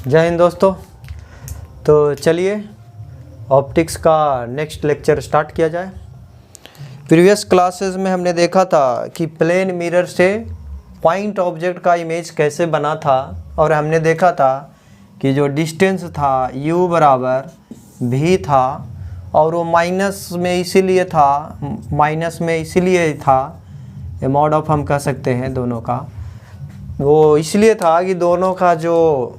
जय हिंद दोस्तों। तो चलिए ऑप्टिक्स का नेक्स्ट लेक्चर स्टार्ट किया जाए। प्रीवियस क्लासेस में हमने देखा था कि प्लेन मिरर से पॉइंट ऑब्जेक्ट का इमेज कैसे बना था, और हमने देखा था कि जो डिस्टेंस था u बराबर v था, और वो माइनस में इसीलिए था मॉड ऑफ हम कह सकते हैं दोनों का, वो इसलिए था कि दोनों का जो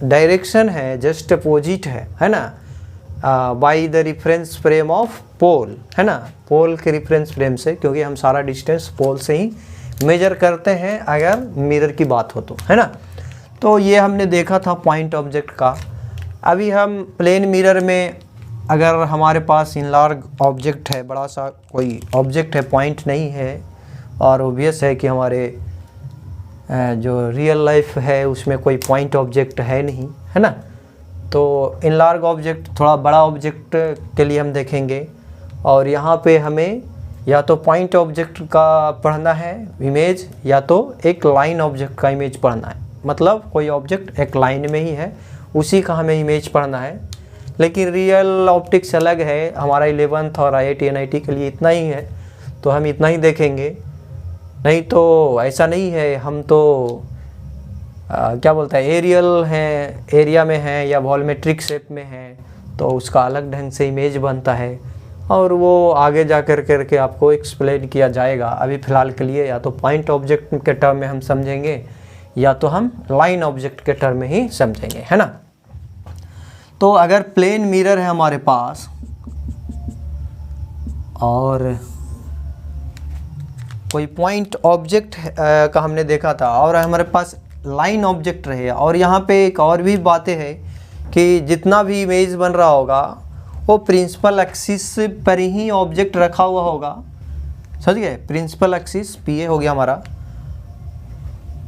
डायरेक्शन है जस्ट अपोजिट है ना, by the reference frame of pole, है ना, पोल के रेफरेंस फ्रेम से, क्योंकि हम सारा डिस्टेंस पोल से ही मेजर करते हैं अगर मिरर की बात हो तो, है ना। तो ये हमने देखा था पॉइंट ऑब्जेक्ट का। अभी हम प्लेन मिरर में अगर हमारे पास इनलार्ज ऑब्जेक्ट है, बड़ा सा कोई ऑब्जेक्ट है, पॉइंट नहीं है, और ओबियस है कि हमारे जो रियल लाइफ है उसमें कोई पॉइंट ऑब्जेक्ट है नहीं, है ना। तो इनलार्ज ऑब्जेक्ट, थोड़ा बड़ा ऑब्जेक्ट के लिए हम देखेंगे, और यहाँ पे हमें या तो पॉइंट ऑब्जेक्ट का पढ़ना है इमेज, या तो एक लाइन ऑब्जेक्ट का इमेज पढ़ना है। मतलब कोई ऑब्जेक्ट एक लाइन में ही है, उसी का हमें इमेज पढ़ना है। लेकिन रियल ऑप्टिक्स अलग है, हमारा 11th और IIT NIT के लिए इतना ही है, तो हम इतना ही देखेंगे। नहीं तो ऐसा नहीं है, हम तो क्या बोलता है, एरियल हैं, एरिया में हैं या वॉल्यूमेट्रिक शेप में हैं, तो उसका अलग ढंग से इमेज बनता है, और वो आगे जा करके आपको एक्सप्लेन किया जाएगा। अभी फ़िलहाल के लिए या तो पॉइंट ऑब्जेक्ट के टर्म में हम समझेंगे, या तो हम लाइन ऑब्जेक्ट के टर्म में ही समझेंगे, है ना। तो अगर प्लेन मिरर है हमारे पास और कोई पॉइंट ऑब्जेक्ट का हमने देखा था, और हमारे पास लाइन ऑब्जेक्ट रहे, और यहाँ पे एक और भी बातें हैं कि जितना भी इमेज बन रहा होगा वो प्रिंसिपल एक्सिस पर ही ऑब्जेक्ट रखा हुआ होगा, समझ गए। प्रिंसिपल एक्सिस PA हो गया हमारा,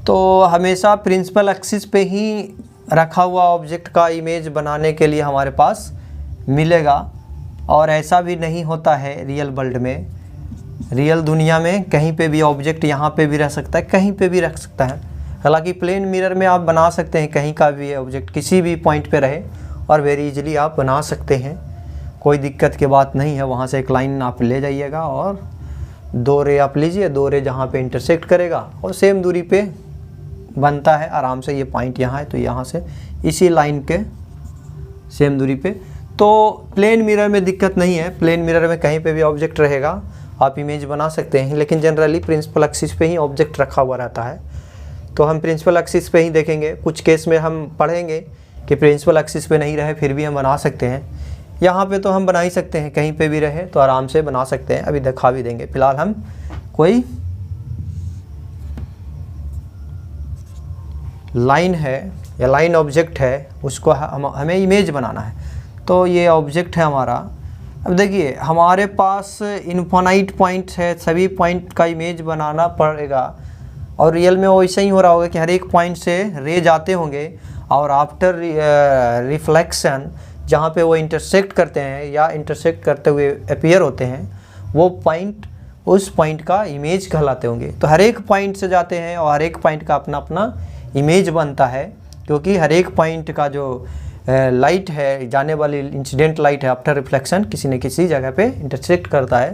तो हमेशा प्रिंसिपल एक्सिस पे ही रखा हुआ ऑब्जेक्ट का इमेज बनाने के लिए हमारे पास मिलेगा। और ऐसा भी नहीं होता है रियल वर्ल्ड में, रियल दुनिया में कहीं पे भी ऑब्जेक्ट यहाँ पे भी रह सकता है, कहीं पे भी रख सकता है। हालांकि प्लेन मिरर में आप बना सकते हैं कहीं का भी ऑब्जेक्ट, किसी भी पॉइंट पे रहे, और वेरी इजीली आप बना सकते हैं, कोई दिक्कत की बात नहीं है। वहाँ से एक लाइन आप ले जाइएगा और 2 रे आप लीजिए, 2 रे जहाँ पे इंटरसेक्ट करेगा और सेम दूरी पे बनता है आराम से। ये पॉइंट यहाँ है तो यहाँ से इसी लाइन के सेम दूरी पे, तो प्लेन मिरर में दिक्कत नहीं है। प्लेन मिरर में कहीं पे भी ऑब्जेक्ट रहेगा, आप इमेज बना सकते हैं, लेकिन जनरली प्रिंसिपल एक्सिस पे ही ऑब्जेक्ट रखा हुआ रहता है। तो हम प्रिंसिपल एक्सिस पे ही देखेंगे। कुछ केस में हम पढ़ेंगे कि प्रिंसिपल एक्सिस पे नहीं रहे फिर भी हम बना सकते हैं। यहाँ पे तो हम बना ही सकते हैं, कहीं पे भी रहे तो आराम से बना सकते हैं। अभी दिखा भी देंगे। फिलहाल हम कोई लाइन है या लाइन ऑब्जेक्ट है, उसको हमें इमेज बनाना है। तो ये ऑब्जेक्ट है हमारा। अब देखिए हमारे पास इनफाइनाइट पॉइंट्स है, सभी पॉइंट का इमेज बनाना पड़ेगा, और रियल में वो ऐसा ही हो रहा होगा कि हर एक पॉइंट से रे जाते होंगे, और आफ्टर रिफ्लेक्शन जहाँ पे वो इंटरसेक्ट करते हैं या इंटरसेक्ट करते हुए अपीयर होते हैं, वो पॉइंट उस पॉइंट का इमेज कहलाते होंगे। तो हर एक पॉइंट से जाते हैं और हर एक पॉइंट का अपना अपना इमेज बनता है, क्योंकि हर एक पॉइंट का जो लाइट है, जाने वाली इंसिडेंट लाइट है, आफ्टर रिफ्लेक्शन किसी न किसी जगह पे इंटरसेक्ट करता है।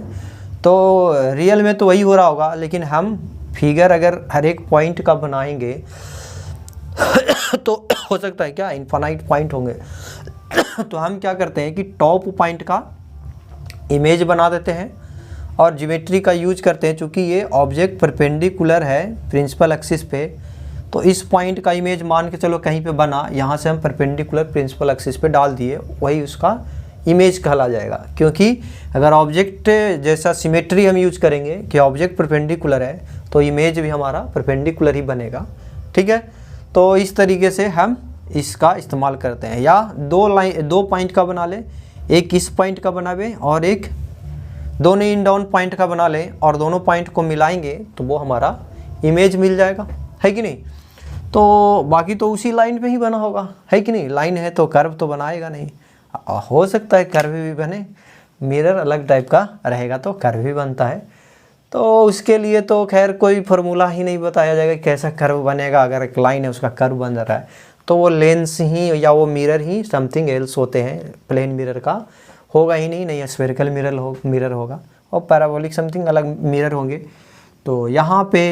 तो रियल में तो वही हो रहा होगा, लेकिन हम फिगर अगर हर एक पॉइंट का बनाएंगे तो हो सकता है क्या इनफाइनाइट पॉइंट होंगे। तो हम क्या करते हैं कि टॉप पॉइंट का इमेज बना देते हैं और ज्योमेट्री का यूज करते हैं। चूँकि ये ऑब्जेक्ट परपेंडिकुलर है प्रिंसिपल एक्सिस पे, तो इस पॉइंट का इमेज मान के चलो कहीं पे बना, यहाँ से हम परपेंडिकुलर प्रिंसिपल एक्सिस पे डाल दिए, वही उसका इमेज कहला जाएगा। क्योंकि अगर ऑब्जेक्ट जैसा सिमेट्री हम यूज करेंगे कि ऑब्जेक्ट परपेंडिकुलर है, तो इमेज भी हमारा परपेंडिकुलर ही बनेगा, ठीक है। तो इस तरीके से हम इसका इस्तेमाल करते हैं। या 2 पॉइंट का बना ले, एक इस पॉइंट का बनावे और एक दोनों इन डाउन पॉइंट का बना लें, और दोनों पॉइंट को मिलाएंगे तो वो हमारा इमेज मिल जाएगा, है कि नहीं। तो बाकी तो उसी लाइन पे ही बना होगा, है कि नहीं। लाइन है तो कर्व तो बनाएगा नहीं, हो सकता है कर्व भी बने, मिरर अलग टाइप का रहेगा तो कर्व भी बनता है। तो उसके लिए तो खैर कोई फार्मूला ही नहीं बताया जाएगा कैसा कर्व बनेगा। अगर एक लाइन है उसका कर्व बन रहा है, तो वो लेंस ही या वो मिरर ही समथिंग एल्स होते हैं, प्लेन मिरर का होगा ही नहीं स्फेरिकल मिरर होगा और पैराबोलिक समथिंग अलग मिरर होंगे। तो यहाँ पे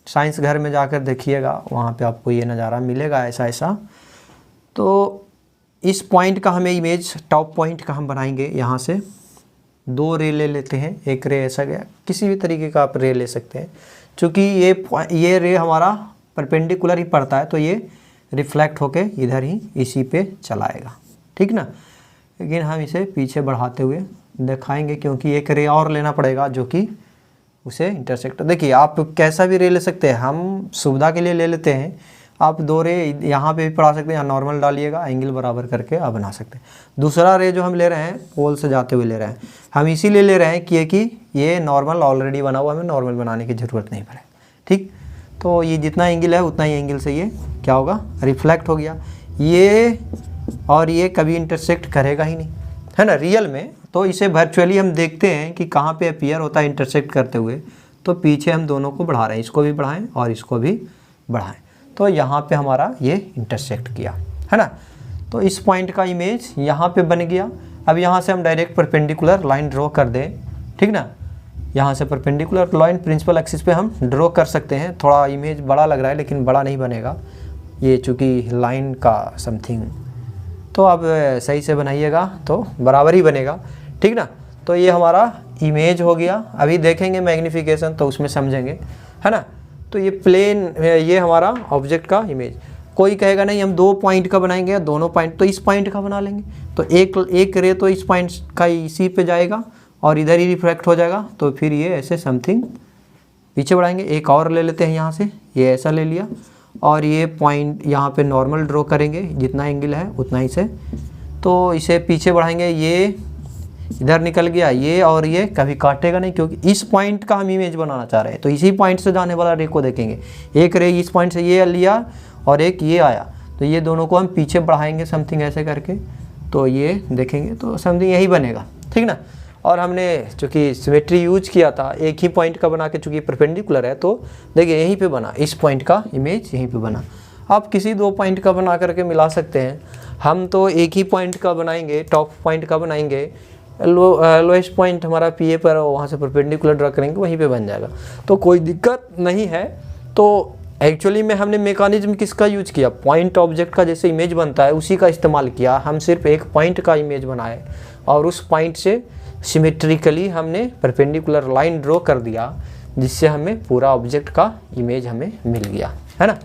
साइंस घर में जाकर देखिएगा, वहाँ पे आपको ये नज़ारा मिलेगा ऐसा। तो इस पॉइंट का हमें इमेज, टॉप पॉइंट का हम बनाएंगे। यहाँ से 2 रे ले लेते हैं, एक रे ऐसा गया, किसी भी तरीके का आप रे ले सकते हैं। चूँकि ये रे हमारा परपेंडिकुलर ही पड़ता है तो ये रिफ्लेक्ट होके इधर ही इसी पे चलाएगा, ठीक ना। लेकिन हम इसे पीछे बढ़ाते हुए दिखाएंगे, क्योंकि एक रे और लेना पड़ेगा जो कि उसे इंटरसेक्ट। देखिए आप कैसा भी रे ले सकते हैं, हम सुविधा के लिए ले लेते हैं। आप 2 रे यहाँ पे भी पढ़ा सकते हैं, या नॉर्मल डालिएगा, एंगल बराबर करके आप बना सकते हैं। दूसरा रे जो हम ले रहे हैं पोल से जाते हुए ले रहे हैं, हम इसीलिए ले रहे हैं कि ये नॉर्मल ऑलरेडी बना हुआ, हमें नॉर्मल बनाने की ज़रूरत नहीं पड़े, ठीक। तो ये जितना एंगल है उतना ही एंगल से ये क्या होगा, रिफ्लेक्ट हो गया। ये और ये कभी इंटरसेक्ट करेगा ही नहीं, है ना, रियल में। तो इसे वर्चुअली हम देखते हैं कि कहाँ पे अपीयर होता है इंटरसेक्ट करते हुए। तो पीछे हम दोनों को बढ़ा रहे हैं, इसको भी बढ़ाएं और इसको भी बढ़ाएं, तो यहाँ पे हमारा ये इंटरसेक्ट किया, है ना। तो इस पॉइंट का इमेज यहाँ पे बन गया। अब यहाँ से हम डायरेक्ट परपेंडिकुलर लाइन ड्रॉ कर दें, ठीक ना। यहाँ से परपेंडिकुलर लाइन प्रिंसिपल एक्सिस पे हम ड्रॉ कर सकते हैं। थोड़ा इमेज बड़ा लग रहा है लेकिन बड़ा नहीं बनेगा ये, चूँकि लाइन का समथिंग। तो अब सही से बनाइएगा तो बराबर ही बनेगा, ठीक ना। तो ये हमारा इमेज हो गया। अभी देखेंगे मैग्नीफिकेशन तो उसमें समझेंगे, है ना। तो ये प्लेन, ये हमारा ऑब्जेक्ट का इमेज। कोई कहेगा नहीं हम 2 पॉइंट का बनाएंगे, दोनों पॉइंट, तो इस पॉइंट का बना लेंगे। तो एक रे तो इस पॉइंट का इसी पे जाएगा और इधर ही रिफ्लेक्ट हो जाएगा। तो फिर ये ऐसे समथिंग पीछे बढ़ाएंगे। एक और ले लेते हैं यहाँ से, ये ऐसा ले लिया और ये पॉइंट यहाँ पे नॉर्मल ड्रॉ करेंगे, जितना एंगल है उतना ही से। तो इसे पीछे बढ़ाएंगे, ये इधर निकल गया ये, और ये कभी काटेगा नहीं क्योंकि इस पॉइंट का हम इमेज बनाना चाह रहे हैं। तो इसी पॉइंट से जाने वाला रे को देखेंगे। एक रे इस पॉइंट से ये लिया और एक ये आया, तो ये दोनों को हम पीछे बढ़ाएंगे समथिंग ऐसे करके, तो ये देखेंगे तो समथिंग यही बनेगा, ठीक ना। और हमने चूँकि सिमेट्री यूज किया था, एक ही पॉइंट का बना के, चूँकि परपेंडिकुलर है तो देखिए यहीं पे बना, इस पॉइंट का इमेज यहीं पे बना। आप किसी 2 पॉइंट का बना करके मिला सकते हैं। हम तो एक ही पॉइंट का बनाएंगे, टॉप पॉइंट का बनाएंगे। लोएस्ट पॉइंट हमारा पीए पर, वहाँ से परपेंडिकुलर ड्रा करेंगे, वहीं पे बन जाएगा, तो कोई दिक्कत नहीं है। तो एक्चुअली में हमने मेकानिज्म किसका यूज किया, पॉइंट ऑब्जेक्ट का जैसे इमेज बनता है उसी का इस्तेमाल किया। हम सिर्फ एक पॉइंट का इमेज बनाए और उस पॉइंट से सिमेट्रिकली हमने परपेंडिकुलर लाइन ड्रॉ कर दिया, जिससे हमें पूरा ऑब्जेक्ट का इमेज हमें मिल गया, है ना।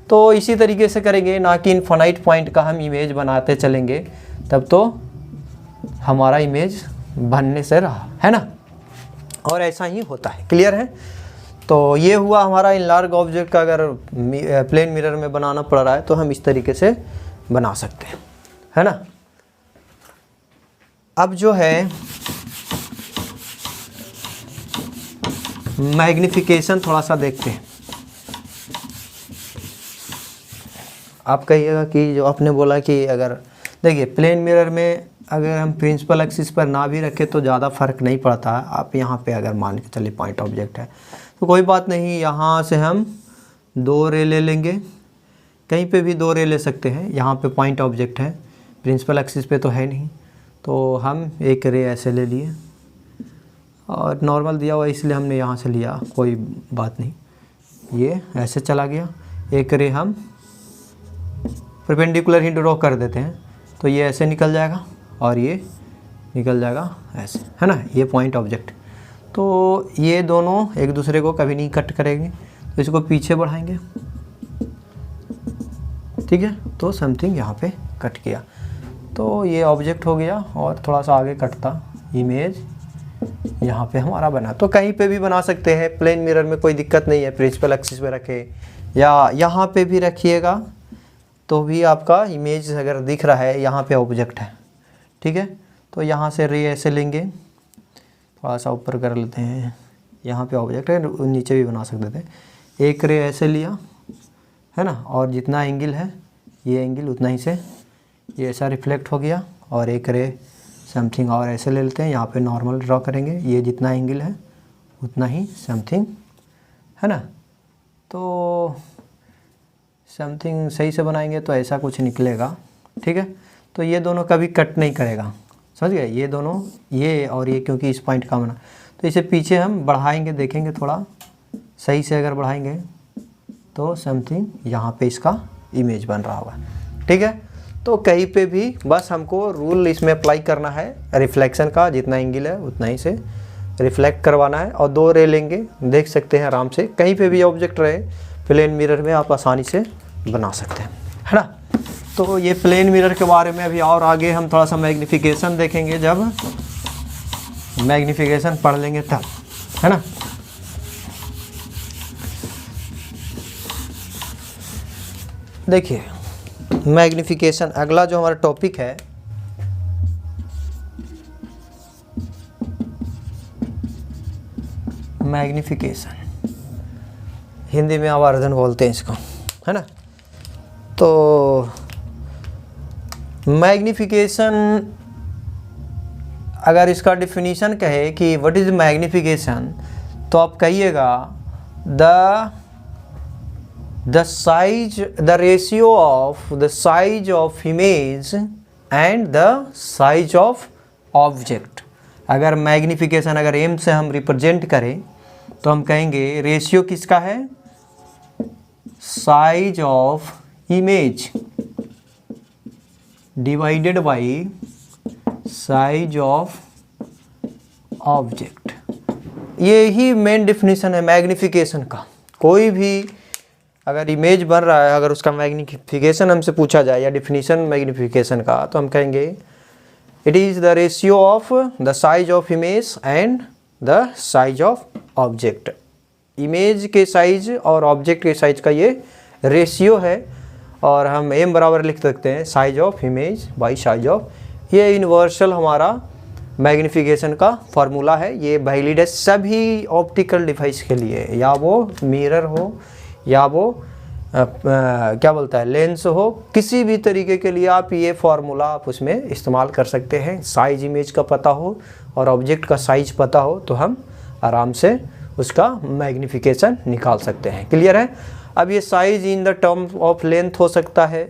तो इसी तरीके से करेंगे, ना कि इनफाइनाइट पॉइंट का हम इमेज बनाते चलेंगे, तब तो हमारा इमेज बनने से रहा, है ना। और ऐसा ही होता है, क्लियर है। तो ये हुआ हमारा इनलार्ज ऑब्जेक्ट का। अगर प्लेन मिरर में बनाना पड़ रहा है तो हम इस तरीके से बना सकते हैं, है ना। अब जो है मैग्नीफिकेशन थोड़ा सा देखते हैं। आप कहिएगा कि जो आपने बोला कि अगर देखिए प्लेन मिरर में अगर हम प्रिंसिपल एक्सिस पर ना भी रखें तो ज़्यादा फ़र्क नहीं पड़ता है। आप यहाँ पे अगर मान के चलिए पॉइंट ऑब्जेक्ट है तो कोई बात नहीं, यहाँ से हम 2 रे ले लेंगे, कहीं पे भी 2 रे ले सकते हैं। यहाँ पे पॉइंट ऑब्जेक्ट है, प्रिंसिपल एक्सिस पे तो है नहीं, तो हम एक रे ऐसे ले लिए और नॉर्मल दिया हुआ इसलिए हमने यहाँ से लिया, कोई बात नहीं, ये ऐसे चला गया। एक रे हम परपेंडिकुलर ही ड्रॉ कर देते हैं, तो ये ऐसे निकल जाएगा और ये निकल जाएगा ऐसे, है ना, ये पॉइंट ऑब्जेक्ट। तो ये दोनों एक दूसरे को कभी नहीं कट करेंगे, तो इसको पीछे बढ़ाएंगे, ठीक है। तो समथिंग यहाँ पे कट किया, तो ये ऑब्जेक्ट हो गया और थोड़ा सा आगे कटता इमेज यहाँ पे हमारा बना। तो कहीं पे भी बना सकते हैं, प्लेन मिरर में कोई दिक्कत नहीं है, प्रिंसिपल एक्सिस पे रखे या यहाँ पे भी रखिएगा तो भी आपका इमेज अगर दिख रहा है, यहाँ पे ऑब्जेक्ट है, ठीक है। तो यहाँ से रे ऐसे लेंगे, थोड़ा सा ऊपर कर लेते हैं, यहाँ पे ऑब्जेक्ट है, नीचे भी बना सकते थे। एक रे ऐसे लिया, है ना, और जितना एंगल है ये एंगल उतना ही से ये ऐसा रिफ्लेक्ट हो गया, और एक रे समथिंग और ऐसे ले लेते हैं, यहाँ पे नॉर्मल ड्रॉ करेंगे, ये जितना एंगल है उतना ही समथिंग, है ना। तो समथिंग सही से बनाएंगे तो ऐसा कुछ निकलेगा, ठीक है। तो ये दोनों कभी कट नहीं करेगा, समझ गए, ये दोनों, ये और ये, क्योंकि इस पॉइंट का बना। तो इसे पीछे हम बढ़ाएंगे, देखेंगे थोड़ा सही से अगर बढ़ाएंगे तो समथिंग यहाँ पे इसका इमेज बन रहा होगा, ठीक है। तो कहीं पे भी बस हमको रूल इसमें अप्लाई करना है रिफ्लेक्शन का, जितना एंगल है उतना ही से रिफ्लेक्ट करवाना है। और 2 रे लेंगे, देख सकते हैं आराम से, कहीं पे भी ऑब्जेक्ट रहे प्लेन मिरर में आप आसानी से बना सकते हैं, है ना। तो ये प्लेन मिरर के बारे में अभी और आगे हम थोड़ा सा मैग्नीफिकेशन देखेंगे, जब मैग्नीफिकेशन पढ़ लेंगे तब, है ना। देखिए मैग्नीफिकेशन अगला जो हमारा टॉपिक है, मैग्नीफिकेशन, हिंदी में आवर्धन बोलते हैं इसको, है ना। तो मैग्नीफिकेशन, अगर इसका डिफिनीशन कहे कि व्हाट इज मैग्नीफिकेशन, तो आप कहिएगा the size, the ratio of the size of image and the size of object। अगर मैग्नीफिकेशन अगर एम से हम रिप्रेजेंट करें तो हम कहेंगे रेशियो किसका है, size of image divided by size of object. ये ही मेन डिफिनीशन है मैग्नीफिकेशन का। कोई भी अगर इमेज बन रहा है, अगर उसका मैग्नीफिकेशन हमसे पूछा जाए या डिफिनीशन मैग्नीफिकेशन का, तो हम कहेंगे it is the ratio of the size of image and the size of object. Image के साइज और ऑब्जेक्ट के साइज का ये रेशियो है, और हम एम बराबर लिख सकते हैं size of image by size of. ये यूनिवर्सल हमारा मैग्नीफिकेशन का फार्मूला है। ये वैलिड है सभी ऑप्टिकल डिवाइस के लिए, या वो मिरर हो या वो क्या बोलता है लेंस हो, किसी भी तरीके के लिए आप ये फार्मूला आप उसमें इस्तेमाल कर सकते हैं। साइज इमेज का पता हो और ऑब्जेक्ट का साइज पता हो तो हम आराम से उसका मैग्नीफिकेशन निकाल सकते हैं। क्लियर है। अब ये size in the term of length हो सकता है,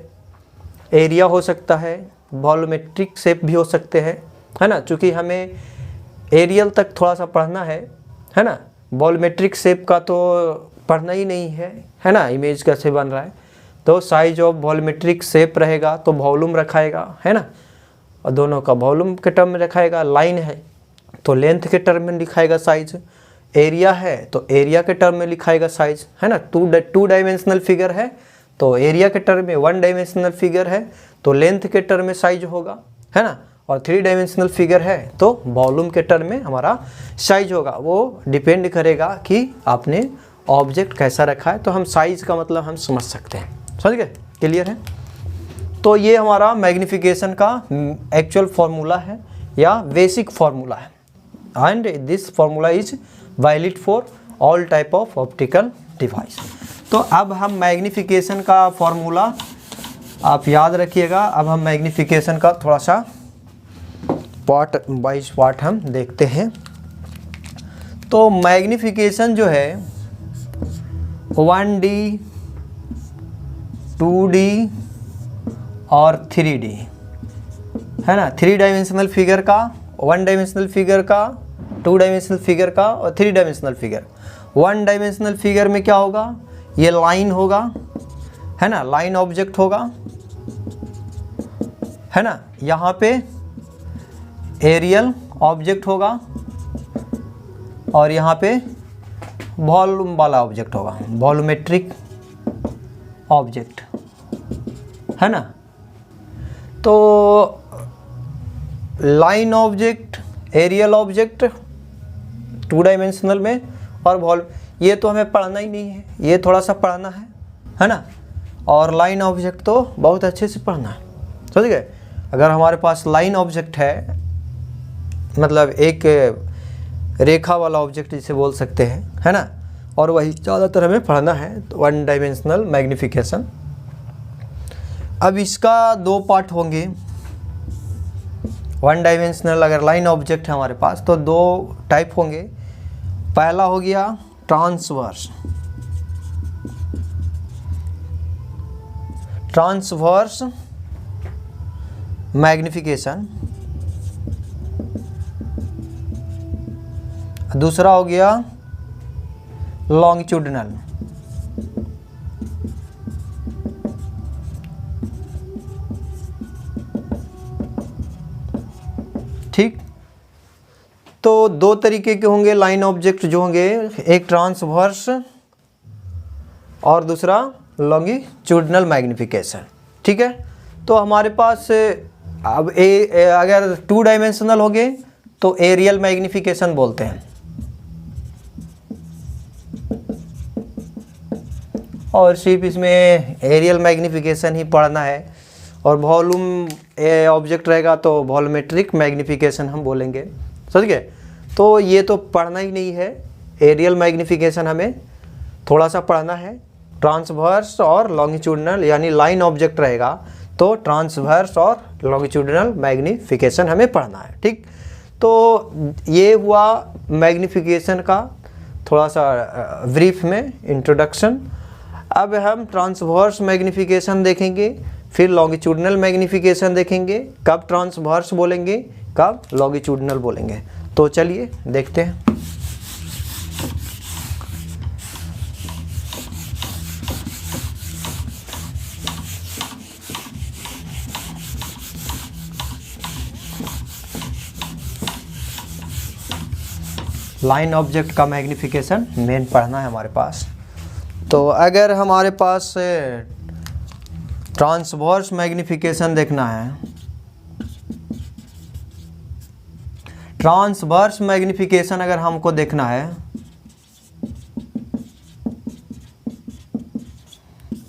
एरिया हो सकता है, वॉल्यूमेट्रिक शेप भी हो सकते हैं, है ना। चूँकि हमें एरियल तक थोड़ा सा पढ़ना है ना। वॉल्यूमेट्रिक शेप का तो पढ़ना ही नहीं है ना, इमेज कैसे बन रहा है। तो साइज ऑफ वॉल्यूमेट्रिक शेप रहेगा तो वॉल्यूम रखाएगा, है ना, और दोनों का वॉल्यूम के टर्म में रखाएगा। लाइन है तो लेंथ के टर्म में लिखाएगा साइज, एरिया है तो एरिया के टर्म में लिखाएगा साइज, है ना। टू डायमेंशनल फिगर है तो एरिया के टर्म में, 1 डायमेंशनल फिगर है तो लेंथ के टर्म में साइज होगा, है ना, और 3 डायमेंशनल फिगर है तो वॉल्यूम के टर्म में हमारा साइज होगा। वो डिपेंड करेगा कि आपने ऑब्जेक्ट कैसा रखा है। तो हम साइज का मतलब हम समझ सकते हैं, समझ गए। क्लियर है। तो ये हमारा मैग्नीफिकेशन का एक्चुअल फार्मूला है या बेसिक फार्मूला है, and this formula is valid for all type of optical device. तो अब हम मैग्नीफिकेशन का फार्मूला आप याद रखिएगा। अब हम मैग्नीफिकेशन का थोड़ा सा पार्ट बाइज पार्ट हम देखते हैं। तो मैग्नीफिकेशन जो है 1D, 2D और 3D, है ना। 3 डायमेंशनल फिगर का, 1 डायमेंशनल फिगर का, 2 डायमेंशनल फिगर का और 3 डायमेंशनल फिगर। 1 डायमेंशनल फिगर में क्या होगा, ये लाइन होगा, है ना, लाइन ऑब्जेक्ट होगा, है ना। यहाँ पे एरियल ऑब्जेक्ट होगा और यहाँ पे वॉल्यूम वाला ऑब्जेक्ट होगा, वॉल्यूमेट्रिक ऑब्जेक्ट, है ना। तो line object, areal object 2 dimensional में, और ये तो हमें पढ़ना ही नहीं है, ये थोड़ा सा पढ़ना है ना। और लाइन ऑब्जेक्ट तो बहुत अच्छे से पढ़ना है, समझ गए। अगर हमारे पास लाइन ऑब्जेक्ट है, मतलब एक रेखा वाला ऑब्जेक्ट जिसे बोल सकते हैं, है ना, और वही ज़्यादातर हमें पढ़ना है, तो 1 डायमेंशनल मैग्नीफिकेशन। अब इसका 2 पार्ट होंगे। 1 डायमेंशनल अगर लाइन ऑब्जेक्ट है हमारे पास तो 2 टाइप होंगे। पहला हो गया ट्रांसवर्स, ट्रांसवर्स मैग्निफिकेशन, दूसरा हो गया लॉन्गिट्यूडिनल। ठीक, तो दो तरीके के होंगे लाइन ऑब्जेक्ट जो होंगे, एक ट्रांसवर्स और दूसरा लॉन्गिट्यूडिनल मैग्निफिकेशन। ठीक है, तो हमारे पास अब अगर 2 डायमेंशनल हो गए तो एरियल मैग्निफिकेशन बोलते हैं, और सिर्फ इसमें एरियल मैग्निफिकेशन ही पढ़ना है, और वॉल्यूम ऑब्जेक्ट रहेगा तो वॉल्यूमेट्रिक मैग्निफिकेशन हम बोलेंगे। समझ गए? तो ये तो पढ़ना ही नहीं है, एरियल मैग्निफिकेशन हमें थोड़ा सा पढ़ना है। ट्रांसवर्स और लॉन्गिट्यूडिनल यानी लाइन ऑब्जेक्ट रहेगा तो ट्रांसवर्स और लॉन्गिट्यूडिनल मैग्निफिकेशन हमें पढ़ना है। ठीक, तो ये हुआ मैग्निफिकेशन का थोड़ा सा ब्रीफ में इंट्रोडक्शन। अब हम ट्रांसवर्स मैग्निफिकेशन देखेंगे, फिर लॉन्गिट्यूडिनल मैग्निफिकेशन देखेंगे, कब ट्रांसवर्स बोलेंगे कब लॉन्गिट्यूडिनल बोलेंगे। तो चलिए देखते हैं। लाइन ऑब्जेक्ट का मैग्निफिकेशन मेन पढ़ना है हमारे पास। तो अगर हमारे पास ट्रांसवर्स मैग्निफिकेशन देखना है, ट्रांसवर्स मैग्निफिकेशन अगर हमको देखना है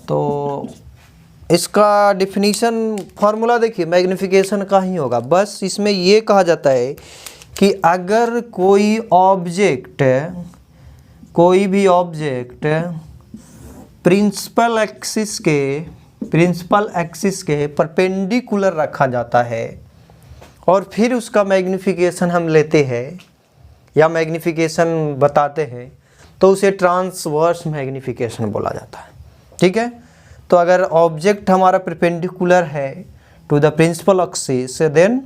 तो इसका डिफिनीशन फॉर्मूला देखिए मैग्निफिकेशन का ही होगा। बस इसमें ये कहा जाता है कि अगर कोई भी ऑब्जेक्ट प्रिंसिपल एक्सिस के परपेंडिकुलर रखा जाता है और फिर उसका मैग्निफिकेशन हम लेते हैं या मैग्निफिकेशन बताते हैं तो उसे ट्रांसवर्स मैग्निफिकेशन बोला जाता है। ठीक है, तो अगर ऑब्जेक्ट हमारा परपेंडिकुलर है to the principal axis then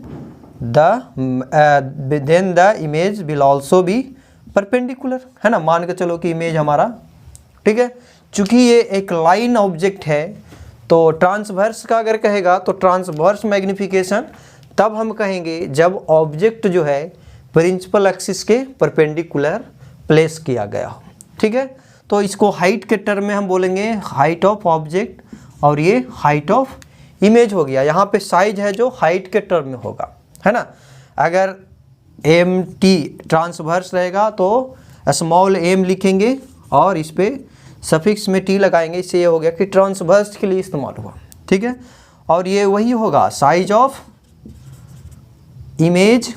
the image will also be perpendicular, है ना। मान के चलो कि इमेज हमारा, ठीक है, चूंकि ये एक लाइन ऑब्जेक्ट है तो ट्रांसवर्स का अगर कहेगा तो ट्रांसवर्स मैग्निफिकेशन तब हम कहेंगे जब ऑब्जेक्ट जो है प्रिंसिपल एक्सिस के परपेंडिकुलर प्लेस किया गया हो। ठीक है, तो इसको हाइट के टर्म में हम बोलेंगे हाइट ऑफ ऑब्जेक्ट, और ये हाइट ऑफ इमेज हो गया। यहाँ पे साइज है जो हाइट के टर्म में होगा, है ना। अगर एम टी ट्रांसवर्स रहेगा तो स्मॉल एम लिखेंगे और इस पे सफिक्स में टी लगाएंगे, इससे ये हो गया कि ट्रांसवर्स के लिए इस्तेमाल हुआ। ठीक है, और ये वही होगा size of image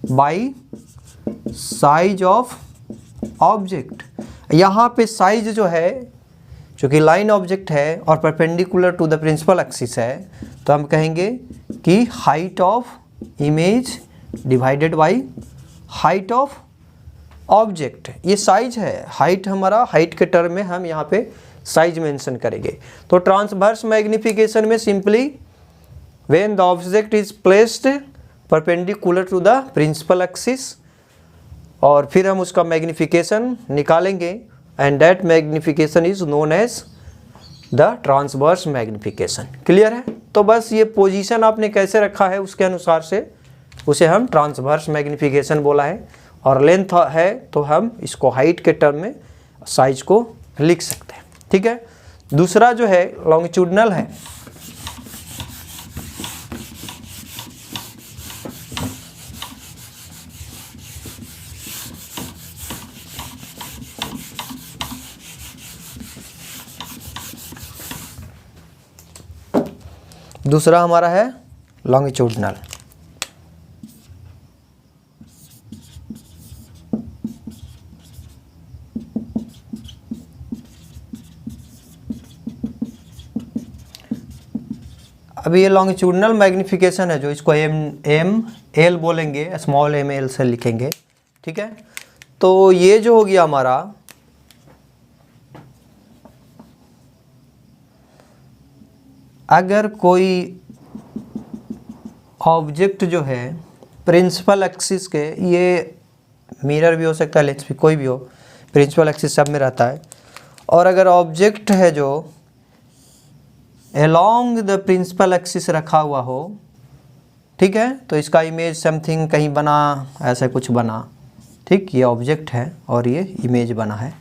by size of object. यहाँ पे साइज जो है चूँकि लाइन ऑब्जेक्ट है और perpendicular to the principal axis है तो हम कहेंगे कि height of image divided by height of object. ये साइज है, हाइट हमारा हाइट के टर्म में हम यहाँ पे साइज मेंशन करेंगे। तो ट्रांसवर्स मैग्निफिकेशन में simply when the object is placed perpendicular to the principal axis, और फिर हम उसका मैग्निफिकेशन निकालेंगे and that magnification is known as the transverse magnification. Clear है? तो बस ये पोजीशन आपने कैसे रखा है उसके अनुसार से उसे हम ट्रांसवर्स मैग्निफिकेशन बोला है, और लेंथ है तो हम इसको हाइट के टर्म में साइज को लिख सकते हैं। ठीक है, दूसरा जो है लॉन्गिट्यूडिनल है। दूसरा हमारा है लॉन्गिट्यूडिनल। अब ये लॉन्गिट्यूडिनल मैग्निफिकेशन है जो इसको एम एल बोलेंगे, स्मॉल एम एल से लिखेंगे। ठीक है, तो ये जो हो गया हमारा अगर कोई ऑब्जेक्ट जो है प्रिंसिपल एक्सिस के, ये मिरर भी हो सकता है, लेंस भी, कोई भी हो, प्रिंसिपल एक्सिस सब में रहता है, और अगर ऑब्जेक्ट है जो अलोंग द प्रिंसिपल एक्सिस रखा हुआ हो, ठीक है, तो इसका इमेज समथिंग कहीं बना, ऐसा कुछ बना, ठीक, ये ऑब्जेक्ट है और ये इमेज बना है।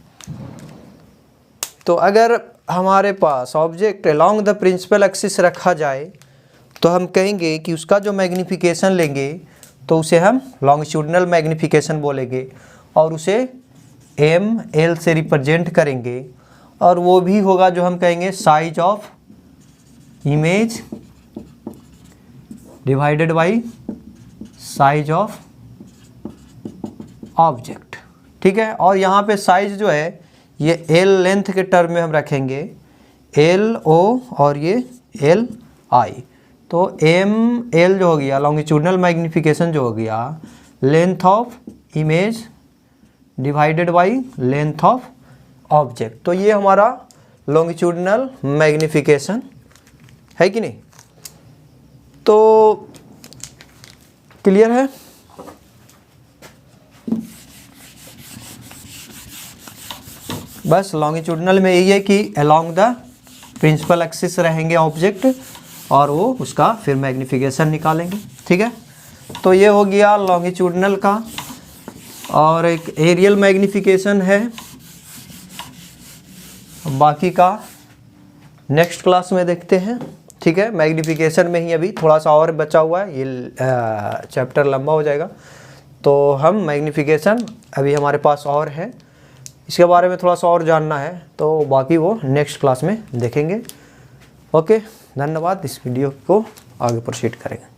तो अगर हमारे पास object along the principal axis रखा जाए तो हम कहेंगे कि उसका जो मैग्नीफिकेशन लेंगे तो उसे हम लॉन्गिट्यूडिनल मैग्नीफिकेशन बोलेंगे और उसे ml से रिप्रेजेंट करेंगे, और वो भी होगा जो हम कहेंगे size of image divided by size of object, ठीक है। और यहाँ पे साइज जो है ये L लेंथ के टर्म में हम रखेंगे, LO और ये LI। तो ML जो हो गया लॉन्गिट्यूडिनल मैग्नीफिकेशन जो हो गया length of image divided by length of object. तो ये हमारा लॉन्गिट्यूडिनल मैग्नीफिकेशन है कि नहीं। तो क्लियर है। बस लॉन्गिट्यूडिनल में यही है कि अलोंग द प्रिंसिपल एक्सिस रहेंगे ऑब्जेक्ट और वो उसका फिर मैग्नीफिकेशन निकालेंगे, ठीक है। तो ये हो गया लॉन्गिट्यूडिनल का। और एक एरियल मैग्नीफिकेशन है, बाकी का नेक्स्ट क्लास में देखते हैं, ठीक है। मैग्नीफिकेशन में ही अभी थोड़ा सा और बचा हुआ है, ये चैप्टर लंबा हो जाएगा, तो हम मैग्नीफिकेशन अभी हमारे पास और है, इसके बारे में थोड़ा सा और जानना है, तो बाकी वो नेक्स्ट क्लास में देखेंगे। ओके, धन्यवाद। इस वीडियो को आगे प्रोसीड करेंगे।